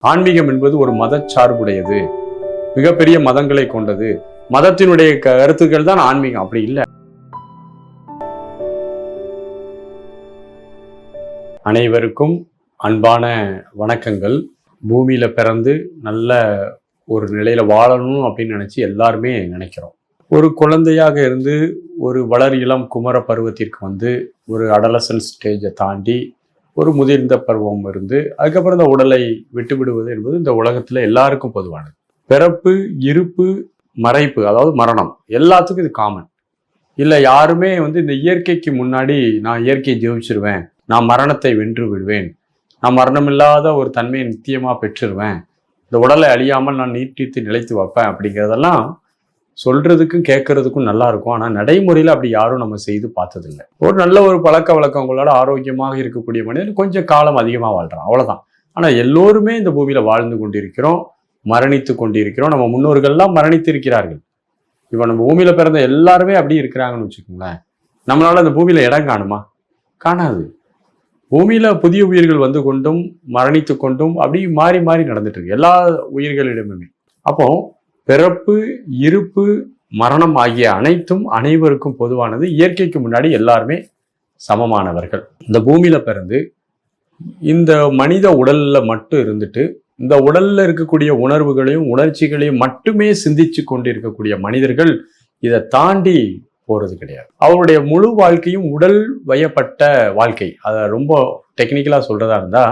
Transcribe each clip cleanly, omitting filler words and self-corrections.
ஆன்மீகம் என்பது ஒரு மதச்சார்புடையது, மிகப்பெரிய மதங்களை கொண்டது. மதத்தினுடைய கருத்துக்கள் தான் ஆன்மீகம், அப்படி இல்லை. அனைவருக்கும் அன்பான வணக்கங்கள். பூமியில பிறந்து நல்ல ஒரு நிலையில வாழணும் அப்படின்னு நினைச்சு எல்லாருமே நினைக்கிறோம். ஒரு குழந்தையாக இருந்து ஒரு வளர் இளம் குமர பருவத்திற்கு வந்து ஒரு அடலசன்ஸ் ஸ்டேஜை தாண்டி ஒரு முதிர்ந்த பருவம் இருந்து அதுக்கப்புறம் இந்த உடலை விட்டு விடுவது என்பது இந்த உலகத்துல எல்லாருக்கும் பொதுவானது. பிறப்பு, இருப்பு, மறைப்பு, அதாவது மரணம், எல்லாத்துக்கும் இது காமன். இல்லை யாருமே வந்து இந்த இயற்கைக்கு முன்னாடி நான் இயற்கையை ஜெயிச்சிருவேன், நான் மரணத்தை வென்று விடுவேன், நான் மரணமில்லாத ஒரு தன்மையை நித்தியமா பெற்றுருவேன், இந்த உடலை அழியாமல் நான் நீட்டித்து நிலைத்து வைப்பேன் அப்படிங்கிறதெல்லாம் சொல்றதுக்கும் கேட்கறதுக்கும் நல்லா இருக்கும். ஆனால் நடைமுறையில் அப்படி யாரும் நம்ம செய்து பார்த்ததில்லை. ஒரு நல்ல ஒரு பழக்க வழக்கங்களோட ஆரோக்கியமாக இருக்கக்கூடிய மனிதன் கொஞ்சம் காலம் அதிகமாக வாழ்றான், அவ்வளவுதான். ஆனால் எல்லோருமே இந்த பூமியில வாழ்ந்து கொண்டிருக்கிறோம், மரணித்து கொண்டிருக்கிறோம். நம்ம முன்னோர்கள்லாம் மரணித்து இருக்கிறார்கள். இப்போ நம்ம பூமியில பிறந்த எல்லாருமே அப்படி இருக்கிறாங்கன்னு வச்சுக்கோங்களேன். நம்மளால அந்த பூமியில இடம் காணுமா? காணாது. பூமியில புதிய உயிர்கள் வந்து கொண்டும் மரணித்து கொண்டும் அப்படி மாறி மாறி நடந்துட்டு இருக்கு எல்லா உயிர்களிடமுமே. அப்போ பிறப்பு, இருப்பு, மரணம் ஆகிய அனைத்தும் அனைவருக்கும் பொதுவானது. இயற்கைக்கு முன்னாடி எல்லாருமே சமமானவர்கள். இந்த பூமியில பிறந்து இந்த மனித உடல்ல மட்டும் இருந்துட்டு இந்த உடல்ல இருக்கக்கூடிய உணர்வுகளையும் உணர்ச்சிகளையும் மட்டுமே சிந்திச்சு கொண்டு இருக்கக்கூடிய மனிதர்கள் இதை தாண்டி போறது கிடையாது. அவருடைய முழு வாழ்க்கையும் உடல் வயப்பட்ட வாழ்க்கை. அதை ரொம்ப டெக்னிக்கலா சொல்றதா இருந்தா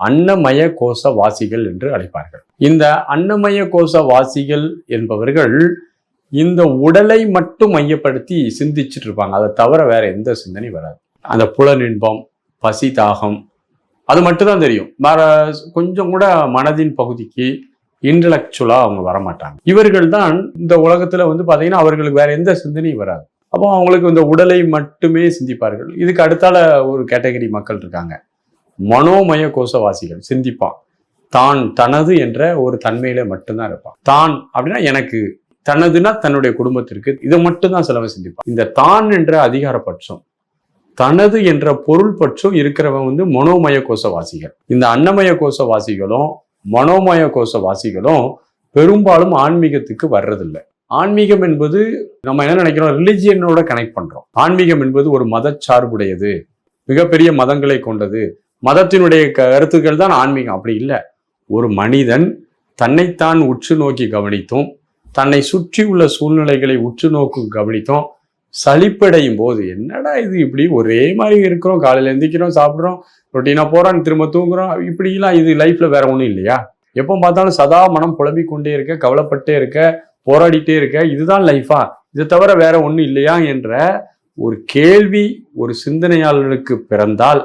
அன்னமய கோஷ வாசிகள் என்று அழைப்பார்கள். இந்த அன்னமய கோஷ வாசிகள் என்பவர்கள் இந்த உடலை மட்டும் மையப்படுத்தி சிந்திச்சுட்டு இருப்பாங்க. அதை தவிர வேற எந்த சிந்தனை வராது. அந்த புலனின்பம், பசி, தாகம், அது மட்டும்தான் தெரியும். வேற கொஞ்சம் கூட மனதின் பகுதிக்கு இன்டலெக்சுவலா அவங்க வரமாட்டாங்க. இவர்கள் தான் இந்த உலகத்துல வந்து பாத்தீங்கன்னா அவர்களுக்கு வேற எந்த சிந்தனையும் வராது. அப்போ அவங்களுக்கு இந்த உடலை மட்டுமே சிந்திப்பார்கள். இதுக்கு அடுத்தால ஒரு கேட்டகரி மக்கள் இருக்காங்க, மனோமய கோஷவாசிகள். சிந்திப்பான், தான் தனது என்ற ஒரு தன்மையில மட்டும்தான் இருப்பான். தான் அப்படின்னா எனக்கு, தனதுன்னா தன்னுடைய குடும்பத்திற்கு, இதை மட்டும்தான் சிலவன் சிந்திப்பான். இந்த தான் என்ற அதிகார பட்சம், தனது என்ற பொருள் பட்சம் இருக்கிறவன் வந்து மனோமய கோஷவாசிகள். இந்த அன்னமய கோஷவாசிகளும் மனோமய கோஷவாசிகளும் பெரும்பாலும் ஆன்மீகத்துக்கு வர்றதில்லை. ஆன்மீகம் என்பது நம்ம என்ன நினைக்கிறோம், ரிலிஜியனோட கனெக்ட் பண்றோம். ஆன்மீகம் என்பது ஒரு மதச்சார்புடையது, மிகப்பெரிய மதங்களை கொண்டது, மதத்தினுடைய கருத்துக்கள் தான் ஆன்மீகம். அப்படி இல்லை. ஒரு மனிதன் தன்னைத்தான் உற்று நோக்கி கவனித்தும் தன்னை சுற்றி உள்ள சூழ்நிலைகளை உற்று நோக்கி கவனித்தும் சலிப்படையும் போது, என்னடா இது இப்படி ஒரே மாதிரி இருக்கிறோம், காலையில எந்திரிக்கிறோம், சாப்பிட்றோம், ரொட்டீனா போறோம், திரும்ப தூங்குறோம், இப்படிலாம் இது லைஃப்ல வேற ஒன்றும் இல்லையா? எப்போ பார்த்தாலும் சதா மனம் புலம்பிக் கொண்டே இருக்க, கவலைப்பட்டே இருக்க, போராடிட்டே இருக்க, இதுதான் லைஃபா, இதை தவிர வேற ஒன்றும் இல்லையா என்ற ஒரு கேள்வி ஒரு சிந்தனையாளனுக்கு பிறந்தால்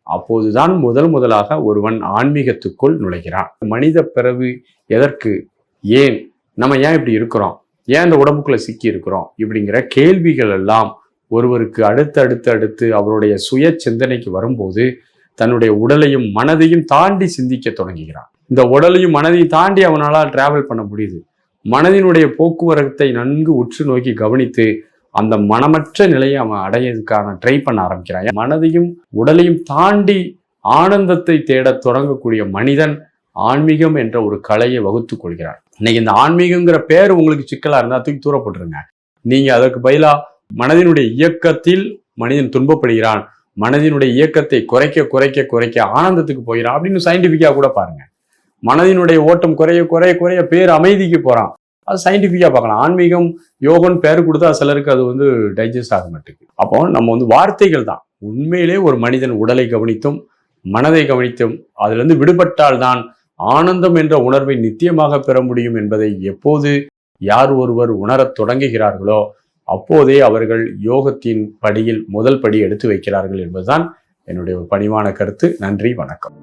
அப்போதுதான் முதலாக ஒருவன் ஆன்மீகத்துக்குள் நுழைகிறான். மனித பிறவி எதற்கு, ஏன், நம்ம ஏன் இப்படி இருக்கிறோம், ஏன் இந்த உடம்புக்குள்ள சிக்கி இருக்கிறோம், இப்படிங்கிற கேள்விகள் எல்லாம் ஒருவருக்கு அடுத்து அவருடைய சுய சிந்தனைக்கு வரும்போது தன்னுடைய உடலையும் மனதையும் தாண்டி சிந்திக்க தொடங்குகிறான். இந்த உடலையும் மனதையும் தாண்டி அவனால் டிராவல் பண்ண முடியுது. மனதினுடைய போக்குவரத்தை நன்கு உற்று நோக்கி கவனித்து அந்த மனமற்ற நிலையை அவன் அடையதுக்கான ட்ரை பண்ண ஆரம்பிக்கிறான். மனதையும் உடலையும் தாண்டி ஆனந்தத்தை தேட தொடங்கக்கூடிய மனிதன் ஆன்மீகம் என்ற ஒரு கலையை வகுத்து கொள்கிறான். இன்னைக்கு இந்த ஆன்மீகங்கிற பேர் உங்களுக்கு சிக்கலா இருந்தா தூக்கி தூரப்பட்டுருங்க. நீங்க அதற்கு பதிலா மனதினுடைய இயக்கத்தில் மனிதன் துன்பப்படுகிறான், மனதினுடைய இயக்கத்தை குறைக்க ஆனந்தத்துக்கு போகிறான் அப்படின்னு சயின்டிபிக்கா கூட பாருங்க. மனதினுடைய ஓட்டம் குறைய பேர் அமைதிக்கு போறான். அது சயின்டிஃபிக்கா பார்க்கலாம். ஆன்மீகம் யோகன் பேர் கொடுத்தா சிலருக்கு அது வந்து டைஜஸ்ட் ஆக மாட்டேங்குது. அப்போ நம்ம வந்து வார்த்தைகள் தான். உண்மையிலே ஒரு மனிதன் உடலை கவனித்தும் மனதை கவனித்தும் அதுல இருந்து விடுபட்டால்தான் ஆனந்தம் என்ற உணர்வை நித்தியமாக பெற முடியும் என்பதை எப்போது யார் ஒருவர் உணரத் தொடங்குகிறார்களோ அப்போதே அவர்கள் யோகத்தின் படியில் முதல் படி எடுத்து வைக்கிறார்கள் என்பதுதான் என்னுடைய ஒரு பணிவான கருத்து. நன்றி, வணக்கம்.